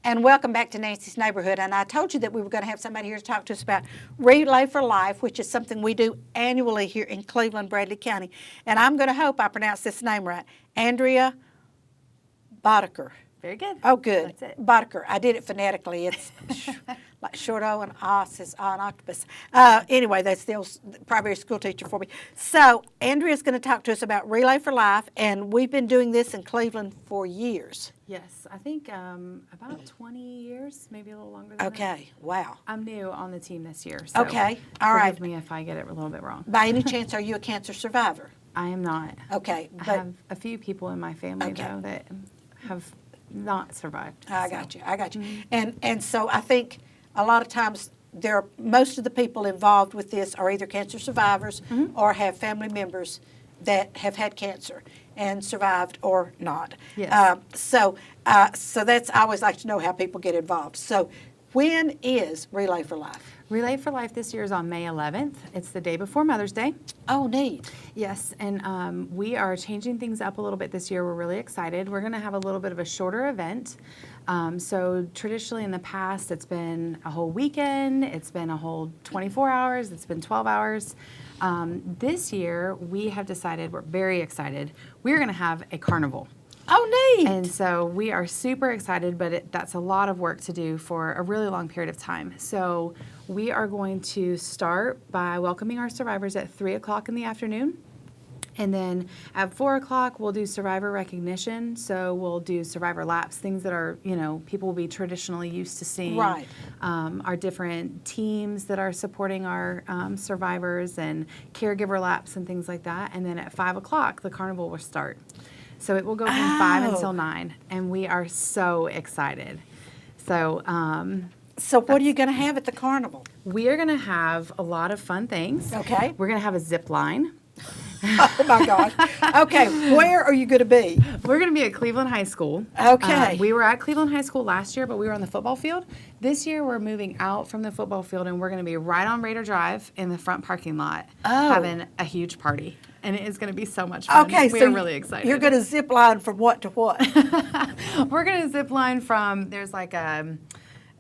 And welcome back to Nancy's Neighborhood. And I told you that we were going to have somebody here to talk to us about Relay for Life, which is something we do annually here in Cleveland, Bradley County. And I'm going to hope I pronounced this name right. Andrea Boddicker. Very good. Oh, good. That's it. Boddicker. I did it phonetically. It's like short O and os is an octopus. Anyway, that's the old primary school teacher for me. So Andrea's going to talk to us about Relay for Life, and we've been doing this in Cleveland for years. Yes, I think about 20 years, maybe a little longer than that. Okay. Wow. I'm new on the team this year, so Okay. All right. forgive me if I get it a little bit wrong. By any chance, are you a cancer survivor? I am not. Okay. I But have a few people in my family, Okay. though, that have not survived. I so. got you. I got you. And so I think a lot of times most of the people involved with this are either cancer survivors or have family members that have had cancer and survived or not. Yes. So that's, I always like to know how people get involved. So when is Relay for Life? Relay for Life this year is on May 11th. It's the day before Mother's Day. Oh, neat. Yes, and we are changing things up a little bit this year. We're really excited. We're going to have a little bit of a shorter event. So traditionally in the past, it's been a whole weekend. It's been a whole 24 hours. It's been 12 hours. This year, we have decided, we're very excited, we're going to have a carnival. Oh, neat. And so we are super excited, but that's a lot of work to do for a really long period of time. So we are going to start by welcoming our survivors at 3 o'clock in the afternoon. And then at 4 o'clock, we'll do survivor recognition. So we'll do survivor laps, things that are, people will be traditionally used to seeing. Right. Our different teams that are supporting our survivors and caregiver laps and things like that. And then at 5 o'clock, the carnival will start. So it will go from 5 until 9, and we are so excited. So So what are you going to have at the carnival? we are going to have a lot of fun things. Okay. We're going to have a zip line. Oh, my gosh. Okay, where are you going to be? We're going to be at Cleveland High School. Okay. We were at Cleveland High School last year, but we were on the football field. This year, we're moving out from the football field, and we're going to be right on Raider Drive in the front parking lot having a huge party. And it is going to be so much fun. Okay, we so are really excited. You're going to zip line from what to what? We're going to zip line from, there's like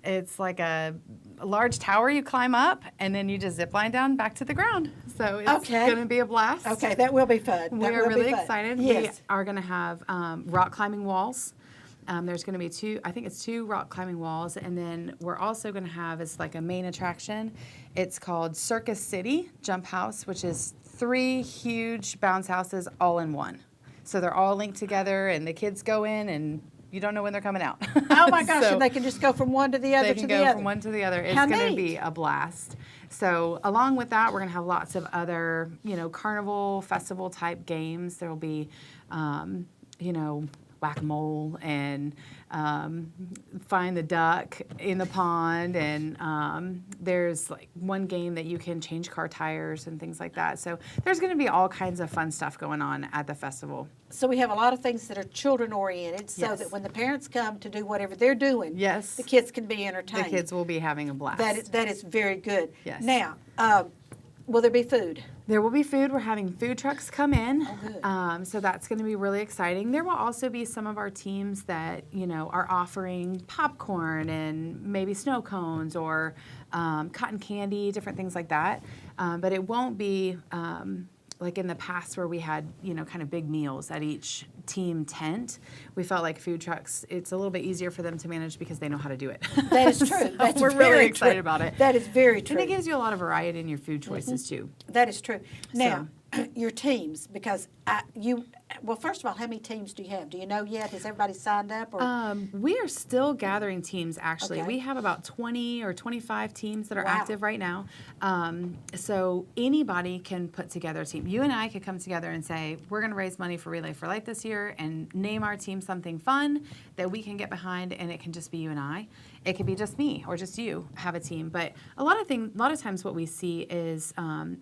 it's like a large tower you climb up, and then you just zip line down back to the ground. So it's going to be a blast. Okay, that will be fun. We are really excited. Yes. We are going to have rock climbing walls. There's going to be two rock climbing walls, and then we're also going to have, as like a main attraction, it's called Circus City Jump House, which is 3 huge bounce houses all in one. So they're all linked together, and the kids go in, and you don't know when they're coming out. Oh my gosh, So and they can just go from one to the other they to can the go other. from one to the other. It's How going to neat. be a blast. So along with that, we're going to have lots of other, carnival, festival type games. There will be, whack-a-mole and find the duck in the pond, and there's like one game that you can change car tires and things like that. So there's going to be all kinds of fun stuff going on at the festival. So we have a lot of things that are children oriented, so Yes. that when the parents come to do whatever they're doing, Yes. the kids can be The entertained. kids will be having a blast. That is very good. Yes. Now, will there be food? There will be food. We're having food trucks come in. Oh, good. So that's going to be really exciting. There will also be some of our teams that, are offering popcorn and maybe snow cones or cotton candy, different things like that. But it won't be like in the past where we had, kind of big meals at each team tent. We felt like food trucks, it's a little bit easier for them to manage because they know how to do it. That is true. So That's we're very really excited true. about it. That is very true. And it gives you a lot of variety in your food choices too. That is true. Now, your teams, because well, first of all, how many teams do you have? Do you know yet? Has everybody signed up? Or? We are still gathering teams, actually. Okay. We have about 20 or 25 teams that are Wow. active right now. So anybody can put together a team. You and I could come together and say, we're going to raise money for Relay for Life this year and name our team something fun that we can get behind, and it can just be you and I. It could be just me or just you have a team. But a lot of times what we see is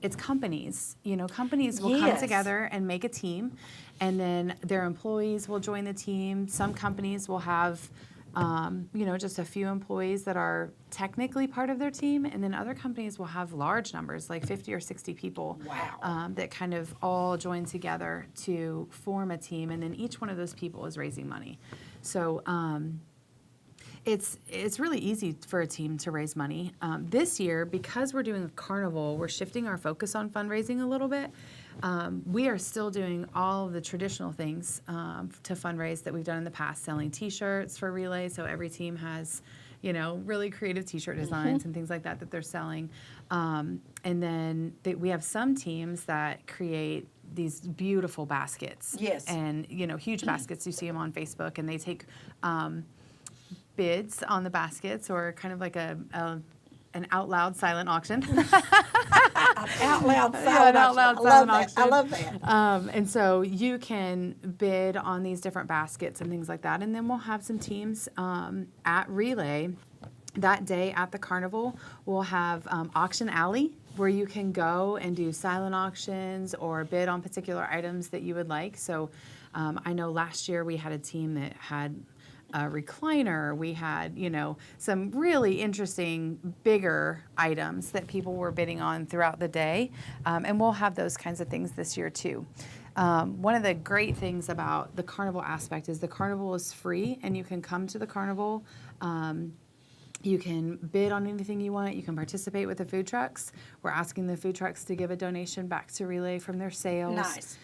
it's companies. Companies will come Yes. together and make a team, and then their employees will join the team. Some companies will have, just a few employees that are technically part of their team, and then other companies will have large numbers, like 50 or 60 people. Wow. That kind of all join together to form a team, and then each one of those people is raising money. So It's really easy for a team to raise money. This year, because we're doing a carnival, we're shifting our focus on fundraising a little bit. We are still doing all of the traditional things to fundraise that we've done in the past, selling T-shirts for Relay. So every team has, really creative T-shirt designs and things like that they're selling. And then we have some teams that create these beautiful baskets. Yes. And, huge baskets. You see them on Facebook, and they take bids on the baskets, or kind of like an out loud silent auction. Out loud Yeah, an out loud silent auction. I love that. And so you can bid on these different baskets and things like that. And then we'll have some teams at Relay that day at the carnival. We'll have Auction Alley, where you can go and do silent auctions or bid on particular items that you would like. So I know last year we had a team that had a recliner. We had, some really interesting, bigger items that people were bidding on throughout the day. And we'll have those kinds of things this year too. One of the great things about the carnival aspect is the carnival is free, and you can come to the carnival. You can bid on anything you want. You can participate with the food trucks. We're asking the food trucks to give a donation back to Relay from their sales. Nice.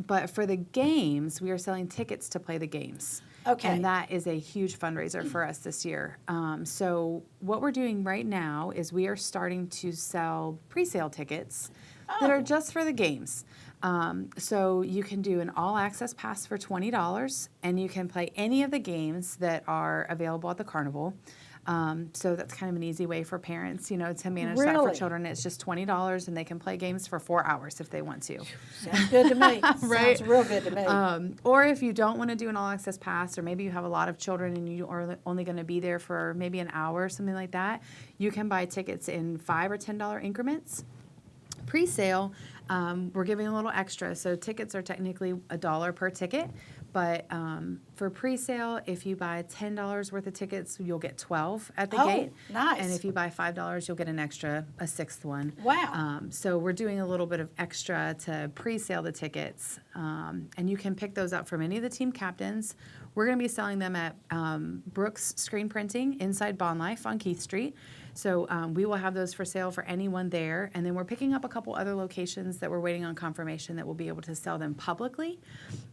But for the games, we are selling tickets to play the games. Okay. And that is a huge fundraiser for us this year. So what we're doing right now is we are starting to sell pre-sale tickets that are just for the games. So you can do an all-access pass for $20, and you can play any of the games that are available at the carnival. So that's kind of an easy way for parents, to manage that for Really? children. It's just $20, and they can play games for 4 hours if they want to. Sounds good to me. Right? Sounds real good to me. Or if you don't want to do an all-access pass, or maybe you have a lot of children and you are only going to be there for maybe an hour or something like that, you can buy tickets in $5 or $10 increments. Pre-sale, we're giving a little extra. So tickets are technically $1 per ticket, but for pre-sale, if you buy $10 worth of tickets, you'll get 12 at the gate. Nice. And if you buy $5, you'll get an extra, a sixth one. Wow. So we're doing a little bit of extra to pre-sale the tickets, and you can pick those up from any of the team captains. We're going to be selling them at Brooks Screen Printing inside Bond Life on Keith Street. So we will have those for sale for anyone there. And then we're picking up a couple other locations that we're waiting on confirmation that we'll be able to sell them publicly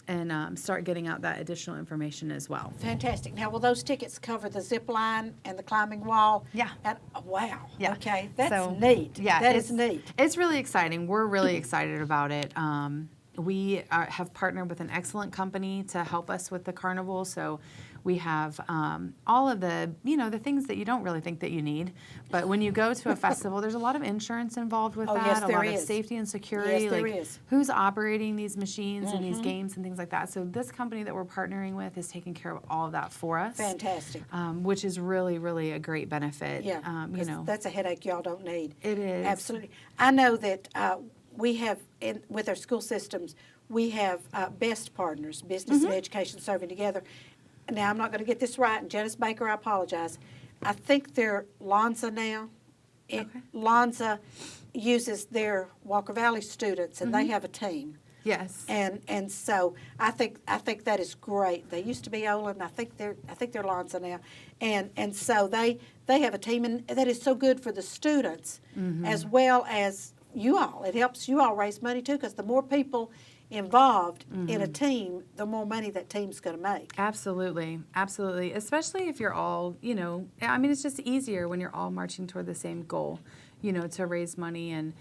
and start getting out that additional information as well. Fantastic. Now, will those tickets cover the zip line and the climbing wall? Yeah. And, wow. Yeah. Okay. That's So, neat. Yeah, That is neat. It's really exciting. We're really excited about it. We have partnered with an excellent company to help us with the carnival. So we have all of the, the things that you don't really think that you need. But when you go to a festival, there's a lot of insurance involved with Oh, that, yes, a there lot of is. safety and security. Yes, there like is. who's operating these machines and these games and things like that. So this company that we're partnering with is taking care of all of that for us. Fantastic. Which is really, really a great benefit. Yeah. 'Cause that's a headache y'all don't need. It is. Absolutely. I know that we have, with our school systems, we have BEST partners, Business and Education Serving Together. Now, I'm not going to get this right, and Janice Baker, I apologize. I think they're Lonza now. Lonza uses their Walker Valley students, and they have a team. Yes. And so I think that is great. They used to be Olin. I think they're Lonza now, and so they have a team, and that is so good for the students as well as you all. It helps you all raise money too, because the more people involved in a team, the more money that team's going to make. Absolutely, absolutely. Especially if you're all, it's just easier when you're all marching toward the same goal, to raise money. And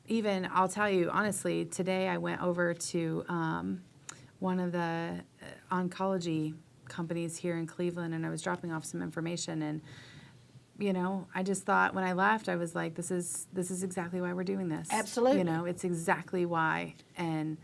even, I'll tell you, honestly, today I went over to one of the oncology companies here in Cleveland, and I was dropping off some information, and I just thought when I left, I was like, this is exactly why we're doing this. Absolutely. It's exactly why. And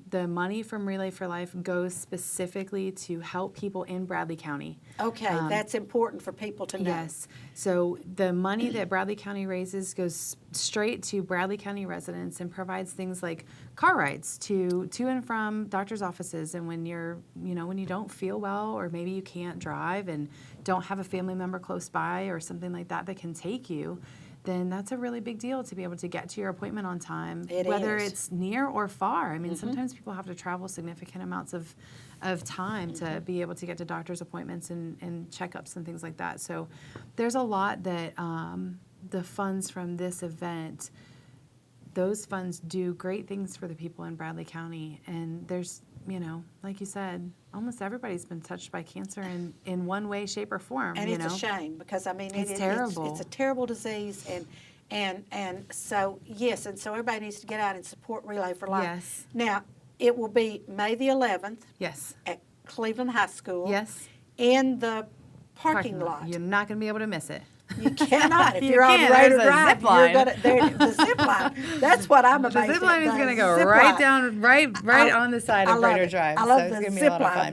the money from Relay for Life goes specifically to help people in Bradley County. Okay, that's important for people to know. Yes. So the money that Bradley County raises goes straight to Bradley County residents and provides things like car rides to and from doctor's offices. And when you're, when you don't feel well, or maybe you can't drive and don't have a family member close by or something like that that can take you, then that's a really big deal to be able to get to your appointment on time, It whether is. it's near or far. I mean, sometimes people have to travel significant amounts of time to be able to get to doctor's appointments and checkups and things like that. So there's a lot that the funds from this event, those funds do great things for the people in Bradley County. And there's, you know, like you said, almost everybody's been touched by cancer in one way, shape, or form. And you it's know? a shame because, I mean, It's terrible. It's a terrible disease. And so, yes, and so everybody needs to get out and support Relay for Life. Yes. Now, it will be May the 11th Yes. at Cleveland High School. Yes. In the parking lot. You're not going to be able to miss it. You cannot. If You you're on can't. Raider There's a Drive, zip you're line. gonna the zip line. That's what I'm The amazed zip line at. is going to The go zip right line. down, right on the side I of love Raider it. Drive. I love so it's the going to be a zip lot of line.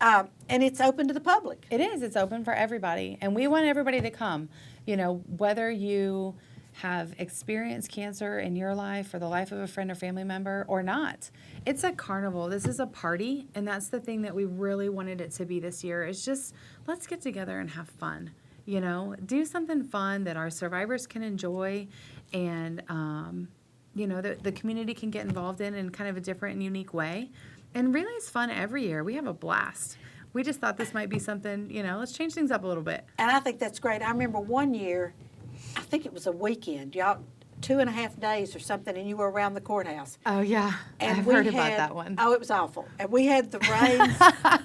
fun. And it's open to the public. It is. It's open for everybody. And we want everybody to come. You know, whether you have experienced cancer in your life or the life of a friend or family member or not. It's a carnival. This is a party. And that's the thing that we really wanted it to be this year is just let's get together and have fun. You know, do something fun that our survivors can enjoy and, you know, the community can get involved in kind of a different and unique way. And really it's fun every year. We have a blast. We just thought this might be something, you know, let's change things up a little bit. And I think that's great. I remember one year, I think it was a weekend, y'all, 2.5 days or something, and you were around the courthouse. Oh, yeah. And I've we heard about had- that one. Oh, it was awful. And we had the rains,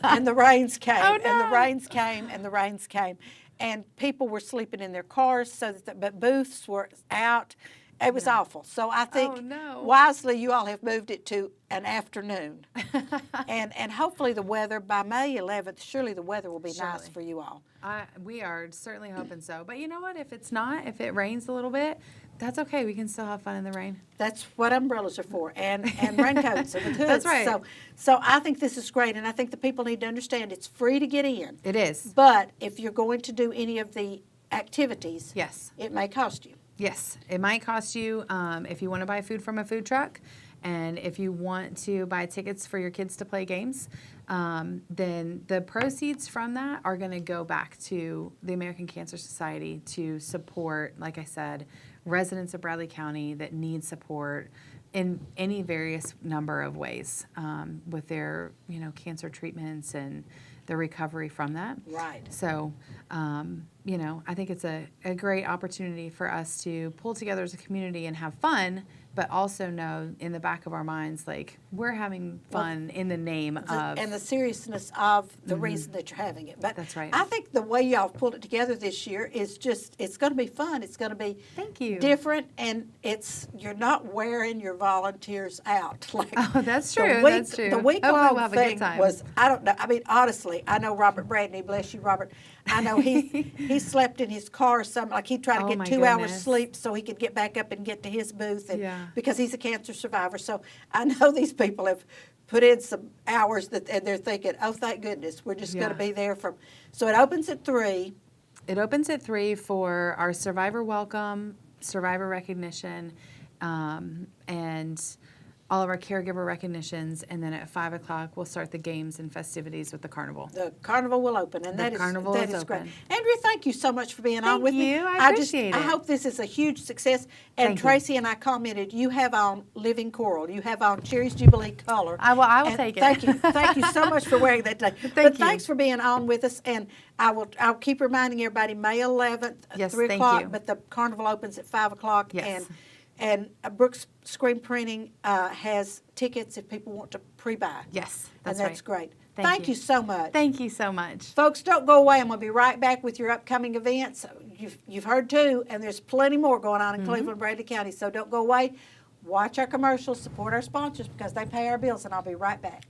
and the rains came, Oh, and the no. rains came, and the rains came. And people were sleeping in their cars, so that but booths were out. It was awful. So I think Oh, no. wisely you all have moved it to an afternoon. and hopefully the weather, by May 11th, surely the weather will be nice Surely. for you all. We are certainly hoping so. But you know what? If it's not, if it rains a little bit, that's okay. We can still have fun in the rain. That's what umbrellas are for, and raincoats with hoods. That's right. So I think this is great, and I think the people need to understand it's free to get in. It is. But if you're going to do any of the activities, Yes. it may cost you. Yes. It might cost you if you want to buy food from a food truck and if you want to buy tickets for your kids to play games, then the proceeds from that are going to go back to the American Cancer Society to support, like I said, residents of Bradley County that need support in any various number of ways with their, you know, cancer treatments and the recovery from that. Right. So, you know, I think it's a great opportunity for us to pull together as a community and have fun, but also know in the back of our minds, like, we're having fun in the name of. And the seriousness of the reason that you're having it. But Mm-hmm. That's right. I think the way y'all pulled it together this year is just, it's going to be fun. It's going to be Thank you. different, and you're not wearing your volunteers out. Like Oh, that's the true. week- That's true. The Hopefully week-long we'll have a good thing time. was, I don't know, I mean, honestly, I know Robert Bradney, bless you, Robert. I know he slept in his car something, like he tried to Oh, get my 2 hours goodness. sleep so he could get back up and get to his booth, and Yeah. because he's a cancer survivor. So I know these people have put in some hours and they're thinking, oh, thank goodness, we're just going to Yeah. be there from. So it opens at 3. It opens at 3 for our survivor welcome, survivor recognition, and all of our caregiver recognitions, and then at 5 o'clock we'll start the games and festivities with the carnival. The carnival will open, and The that carnival is is great. open. Andrea, thank you so much for being on Thank with me. you. I appreciate I it. hope this is a huge success. And Thank you. Tracy and I commented, you have on Living Coral, you have on Cherry's Jubilee color. I will And take it. Thank you so much for wearing that today. But Thank you. thanks for being on with us, and I'll keep reminding everybody May 11th, Yes, 3 thank o'clock. you. But the carnival opens at 5 o'clock. Yes. And Brooks Screen Printing has tickets if people want to pre-buy. Yes, And that's that's right. great. Thank Thank you. you so much. Thank you so much. Folks, don't go away. I'm going to be right back with your upcoming events. You've heard two, and there's plenty more going on in Cleveland, Bradley County. So don't go away. Watch our commercials, support our sponsors because they pay our bills, and I'll be right back.